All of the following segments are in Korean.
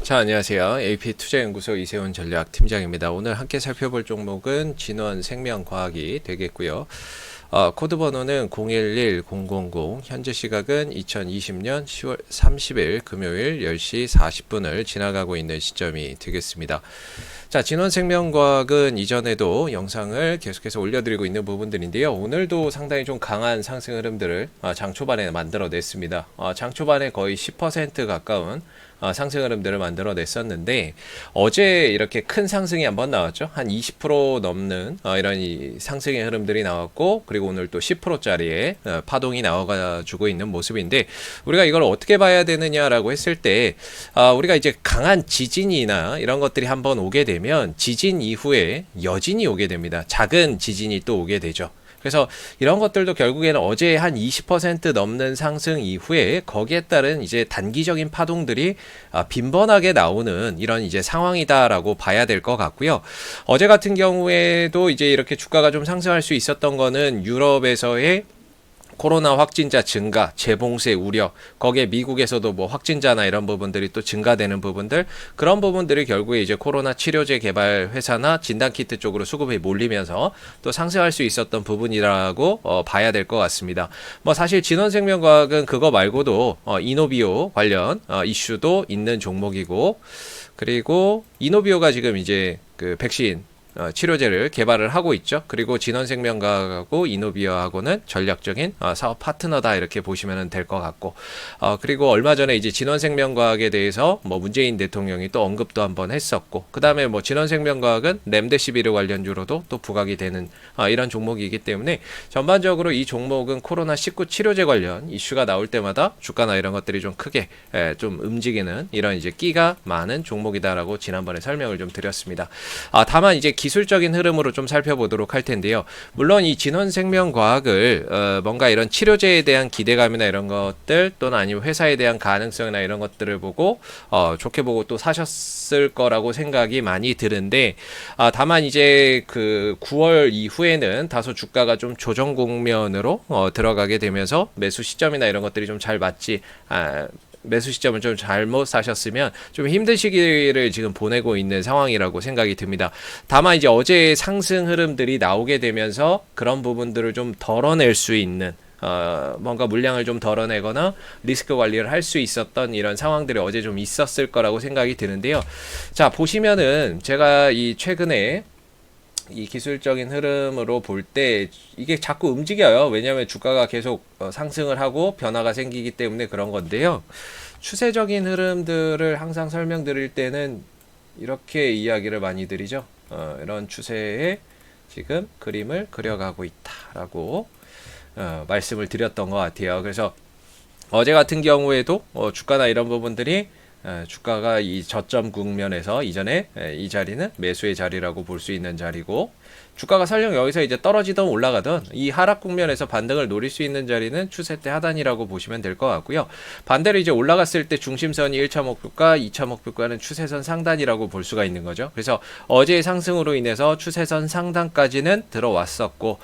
자, 안녕하세요. AP투자연구소 이세훈 전략팀장입니다. 오늘 함께 살펴볼 종목은 진원생명과학이 되겠고요. 코드 번호는 011000, 현재 시각은 2020년 10월 30일 금요일 10시 40분을 지나가고 있는 시점이 되겠습니다. 자, 진원생명과학은 이전에도 영상을 계속해서 올려드리고 있는 부분들인데요. 오늘도 상당히 좀 강한 상승 흐름들을 장 초반에 만들어냈습니다. 장 초반에 거의 10% 가까운 상승 흐름들을 만들어냈었는데 어제 이렇게 큰 상승이 한번 나왔죠. 한 20% 넘는 이런 이 상승의 흐름들이 나왔고, 그리고 오늘 또 10%짜리의 파동이 나와가지고 있는 모습인데, 우리가 이걸 어떻게 봐야 되느냐라고 했을 때 우리가 이제 강한 지진이나 이런 것들이 한번 오게 되면 지진 이후에 여진이 오게 됩니다. 작은 지진이 또 오게 되죠. 그래서 이런 것들도 결국에는 어제 한 20% 넘는 상승 이후에 거기에 따른 이제 단기적인 파동들이 빈번하게 나오는 이런 이제 상황이다라고 봐야 될 것 같고요. 어제 같은 경우에도 이제 이렇게 주가가 좀 상승할 수 있었던 거는 유럽에서의 코로나 확진자 증가, 재봉쇄 우려, 거기에 미국에서도 뭐 확진자나 이런 부분들이 또 증가되는 부분들, 그런 부분들이 결국에 이제 코로나 치료제 개발 회사나 진단키트 쪽으로 수급이 몰리면서 또 상승할 수 있었던 부분이라고 봐야 될 것 같습니다. 뭐 사실 진원생명과학은 그거 말고도 이노비오 관련 이슈도 있는 종목이고, 그리고 이노비오가 지금 이제 그 백신 치료제를 개발을 하고 있죠. 그리고 진원생명과학하고 이노비어하고는 전략적인 사업 파트너다, 이렇게 보시면 될 것 같고, 그리고 얼마 전에 이제 진원생명과학에 대해서 뭐 문재인 대통령이 또 언급도 한번 했었고, 그 다음에 뭐 진원생명과학은 렘데시비르 관련주로도 또 부각이 되는 이런 종목이기 때문에 전반적으로 이 종목은 코로나19 치료제 관련 이슈가 나올 때마다 주가나 이런 것들이 좀 크게 좀 움직이는 이런 이제 끼가 많은 종목이다라고 지난번에 설명을 좀 드렸습니다. 다만 이제 기술적인 흐름으로 좀 살펴보도록 할 텐데요. 물론 이 진원생명과학을 뭔가 이런 치료제에 대한 기대감이나 이런 것들, 또는 아니면 회사에 대한 가능성이나 이런 것들을 보고 좋게 보고 또 사셨을 거라고 생각이 많이 드는데, 다만 이제 그 9월 이후에는 다소 주가가 좀 조정 국면으로 들어가게 되면서 매수 시점이나 이런 것들이 좀 잘 맞지 매수 시점을 좀 잘못 사셨으면 좀 힘든 시기를 지금 보내고 있는 상황이라고 생각이 듭니다. 다만 이제 어제 상승 흐름들이 나오게 되면서 그런 부분들을 좀 덜어낼 수 있는, 뭔가 물량을 좀 덜어내거나 리스크 관리를 할 수 있었던 이런 상황들이 어제 좀 있었을 거라고 생각이 드는데요. 자, 보시면은 제가 이 최근에 이 기술적인 흐름으로 볼 때 이게 자꾸 움직여요. 왜냐하면 주가가 계속 상승을 하고 변화가 생기기 때문에 그런 건데요. 추세적인 흐름들을 항상 설명드릴 때는 이렇게 이야기를 많이 드리죠. 이런 추세에 지금 그림을 그려가고 있다라고 말씀을 드렸던 것 같아요. 그래서 어제 같은 경우에도 주가나 이런 부분들이 주가가 이 저점 국면에서 이전에 이 자리는 매수의 자리라고 볼 수 있는 자리고, 주가가 설령 여기서 이제 떨어지던 올라가던 이 하락 국면에서 반등을 노릴 수 있는 자리는 추세 때 하단이라고 보시면 될 것 같고요. 반대로 이제 올라갔을 때 중심선이 1차 목표가, 2차 목표가는 추세선 상단이라고 볼 수가 있는 거죠. 그래서 어제의 상승으로 인해서 추세선 상단까지는 들어왔었고,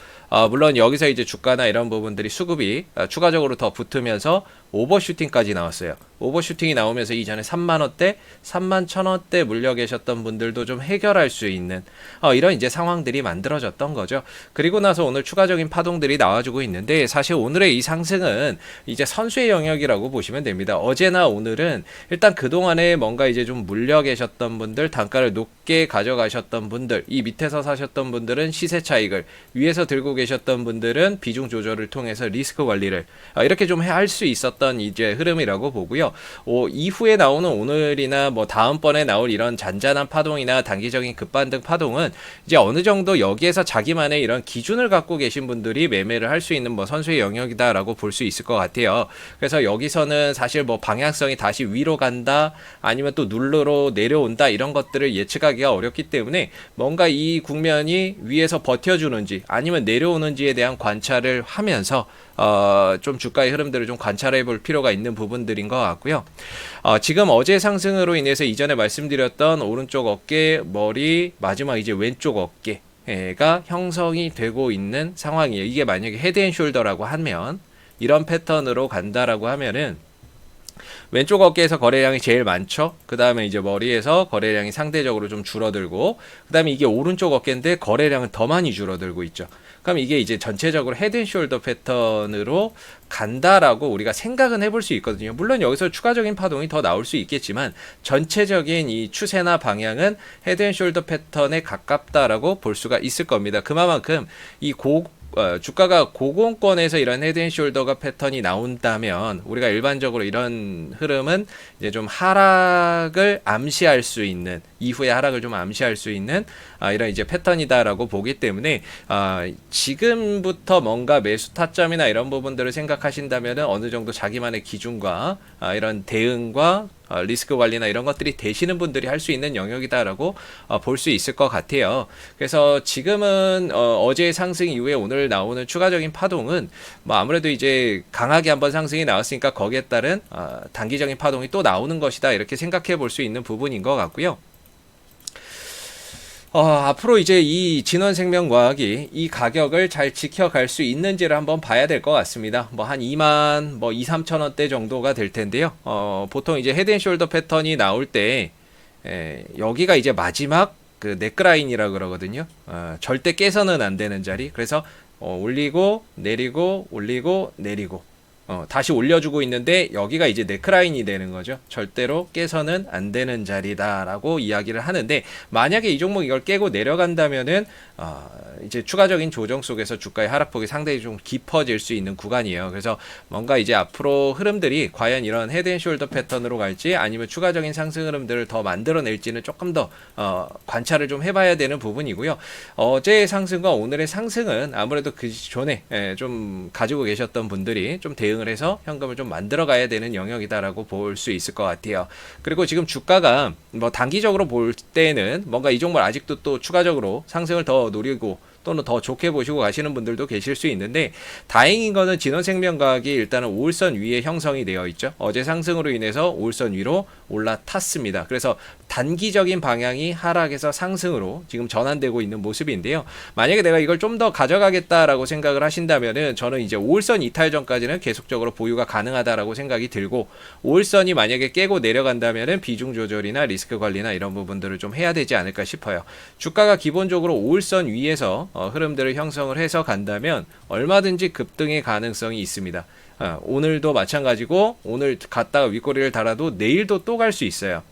물론 여기서 이제 주가나 이런 부분들이 수급이 추가적으로 더 붙으면서 오버슈팅까지 나왔어요. 오버슈팅이 나오면서 이전에 3만원대, 31,000원대 물려 계셨던 분들도 좀 해결할 수 있는 이런 이제 상황들이 만들어졌던 거죠. 그리고 나서 오늘 추가적인 파동들이 나와주고 있는데, 사실 오늘의 이 상승은 이제 선수의 영역이라고 보시면 됩니다. 어제나 오늘은 일단 그동안에 뭔가 이제 좀 물려 계셨던 분들, 단가를 높게 가져가셨던 분들, 이 밑에서 사셨던 분들은 시세 차익을, 위에서 들고 계셨던 분들은 비중 조절을 통해서 리스크 관리를 이렇게 좀 할 수 있었던 이제 흐름이라고 보고요. 이후에 나오는 오늘이나 뭐 다음번에 나올 이런 잔잔한 파동이나 단기적인 급반등 파동은 이제 어느 정도 여기에서 자기만의 이런 기준을 갖고 계신 분들이 매매를 할 수 있는 뭐 선수의 영역이다라고 볼 수 있을 것 같아요. 그래서 여기서는 사실 뭐 방향성이 다시 위로 간다, 아니면 또 눌러로 내려온다, 이런 것들을 예측하기가 어렵기 때문에 뭔가 이 국면이 위에서 버텨주는지 아니면 내려오는지에 대한 관찰을 하면서 좀 주가의 흐름들을 좀 관찰해 볼 필요가 있는 부분들인 것 같고요. 지금 어제 상승으로 인해서 이전에 말씀드렸던 오른쪽 어깨, 머리, 마지막 이제 왼쪽 어깨가 형성이 되고 있는 상황이에요. 이게 만약에 헤드앤숄더라고 하면, 이런 패턴으로 간다라고 하면은 왼쪽 어깨에서 거래량이 제일 많죠. 그 다음에 이제 머리에서 거래량이 상대적으로 좀 줄어들고, 그 다음에 이게 오른쪽 어깨인데 거래량은 더 많이 줄어들고 있죠. 그럼 이게 이제 전체적으로 헤드앤숄더 패턴으로 간다라고 우리가 생각은 해볼 수 있거든요. 물론 여기서 추가적인 파동이 더 나올 수 있겠지만 전체적인 이 추세나 방향은 헤드앤숄더 패턴에 가깝다라고 볼 수가 있을 겁니다. 그만큼 이 주가가 고공권에서 이런 헤드앤숄더가 패턴이 나온다면 우리가 일반적으로 이런 흐름은 이제 좀 하락을 암시할 수 있는, 이후의 하락을 좀 암시할 수 있는 이런 이제 패턴이다라고 보기 때문에 지금부터 뭔가 매수 타점이나 이런 부분들을 생각하신다면은 어느 정도 자기만의 기준과 이런 대응과 리스크 관리나 이런 것들이 되시는 분들이 할 수 있는 영역이다라고 볼 수 있을 것 같아요. 그래서 지금은 어제 상승 이후에 오늘 나오는 추가적인 파동은 뭐 아무래도 이제 강하게 한번 상승이 나왔으니까 거기에 따른 단기적인 파동이 또 나오는 것이다, 이렇게 생각해 볼 수 있는 부분인 것 같고요. 앞으로 이제 이 진원생명과학이 이 가격을 잘 지켜갈 수 있는지를 한번 봐야 될 것 같습니다. 뭐 한 2만 3천 원대 정도가 될 텐데요. 보통 이제 헤드앤숄더 패턴이 나올 때 여기가 이제 마지막 그 넥라인이라 그러거든요. 절대 깨서는 안 되는 자리. 그래서 올리고 내리고 올리고 내리고 다시 올려주고 있는데 여기가 이제 네크라인이 되는 거죠. 절대로 깨서는 안 되는 자리다라고 이야기를 하는데, 만약에 이 종목 이걸 깨고 내려간다면은 이제 추가적인 조정 속에서 주가의 하락폭이 상당히 좀 깊어질 수 있는 구간이에요. 그래서 뭔가 이제 앞으로 흐름들이 과연 이런 헤드앤숄더 패턴으로 갈지 아니면 추가적인 상승 흐름들을 더 만들어낼지는 조금 더 관찰을 좀 해봐야 되는 부분이고요. 어제의 상승과 오늘의 상승은 아무래도 그 전에 좀 가지고 계셨던 분들이 좀 대응을 해서 현금을 좀 만들어 가야 되는 영역이다라고 볼 수 있을 것 같아요. 그리고 지금 주가가 뭐 단기적으로 볼 때는 뭔가 이 종목 아직도 또 추가적으로 상승을 더 노리고 또는 더 좋게 보시고 가시는 분들도 계실 수 있는데, 다행인 거는 진원생명과학이 일단은 5일선 위에 형성이 되어 있죠. 어제 상승으로 인해서 5일선 위로 올라탔습니다. 그래서 단기적인 방향이 하락에서 상승으로 지금 전환되고 있는 모습인데요. 만약에 내가 이걸 좀 더 가져가겠다라고 생각을 하신다면은 저는 이제 5일선 이탈 전까지는 계속적으로 보유가 가능하다라고 생각이 들고, 5일선이 만약에 깨고 내려간다면은 비중 조절이나 리스크 관리나 이런 부분들을 좀 해야 되지 않을까 싶어요. 주가가 기본적으로 5일선 위에서 흐름들을 형성을 해서 간다면 얼마든지 급등의 가능성이 있습니다. 오늘도 마찬가지고 오늘 갔다가 윗꼬리를 달아도 내일도 또 갈 수 있어요.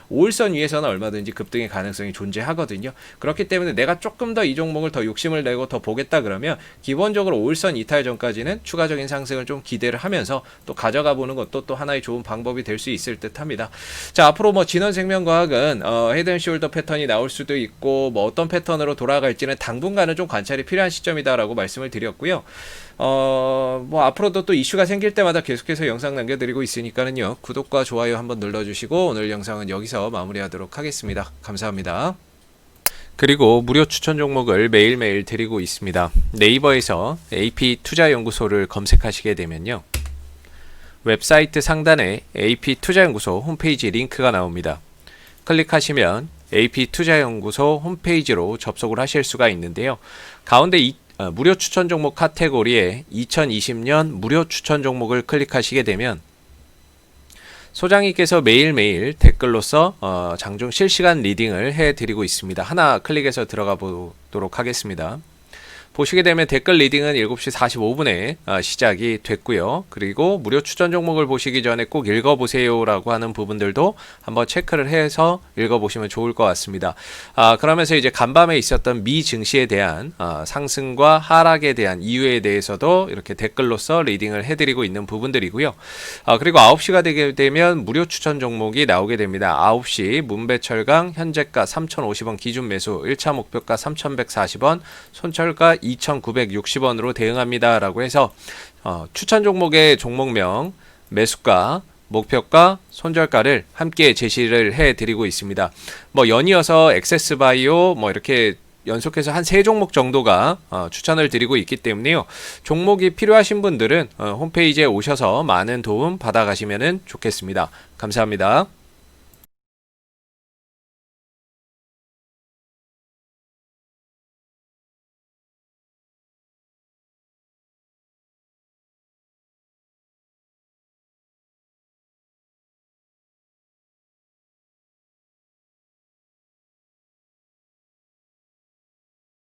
5일선 위에서는 얼마든지 급등의 가능성이 존재하거든요. 그렇기 때문에 내가 조금 더 이 종목을 더 욕심을 내고 더 보겠다 그러면 기본적으로 5일선 이탈 전까지는 추가적인 상승을 좀 기대를 하면서 또 가져가 보는 것도 또 하나의 좋은 방법이 될 수 있을 듯 합니다. 자, 앞으로 뭐 진원생명과학은 헤드앤숄더 패턴이 나올 수도 있고 뭐 어떤 패턴으로 돌아갈지는 당분간은 좀 관찰이 필요한 시점이다라고 말씀을 드렸고요. 뭐 앞으로도 또 이슈가 생길 때마다 계속해서 영상 남겨드리고 있으니까는요, 구독과 좋아요 한번 눌러주시고 오늘 영상은 여기서 마무리하도록 하겠습니다. 감사합니다. 그리고 무료 추천 종목을 매일매일 드리고 있습니다. 네이버에서 AP투자연구소를 검색하시게 되면요, 웹사이트 상단에 AP투자연구소 홈페이지 링크가 나옵니다. 클릭하시면 AP투자연구소 홈페이지로 접속을 하실 수가 있는데요. 가운데 무료 추천 종목 카테고리에 2020년 무료 추천 종목을 클릭하시게 되면 소장님께서 매일매일 댓글로서 장중 실시간 리딩을 해드리고 있습니다. 하나 클릭해서 들어가 보도록 하겠습니다. 보시게 되면 댓글 리딩은 7시 45분에 시작이 됐고요. 그리고 무료 추천 종목을 보시기 전에 꼭 읽어보세요 라고 하는 부분들도 한번 체크를 해서 읽어보시면 좋을 것 같습니다. 그러면서 이제 간밤에 있었던 미 증시에 대한 상승과 하락에 대한 이유에 대해서도 이렇게 댓글로서 리딩을 해드리고 있는 부분들이고요. 그리고 9시가 되게 되면 무료 추천 종목이 나오게 됩니다. 9시 문배철강 현재가 3,050원 기준 매수 1차 목표가 3,140원 손철가 2,960원으로 대응합니다 라고 해서 추천 종목의 종목명, 매수가, 목표가, 손절가를 함께 제시를 해드리고 있습니다. 뭐 연이어서 액세스바이오 뭐 이렇게 연속해서 한 3종목 정도가 추천을 드리고 있기 때문에요. 종목이 필요하신 분들은 홈페이지에 오셔서 많은 도움 받아가시면 좋겠습니다. 감사합니다.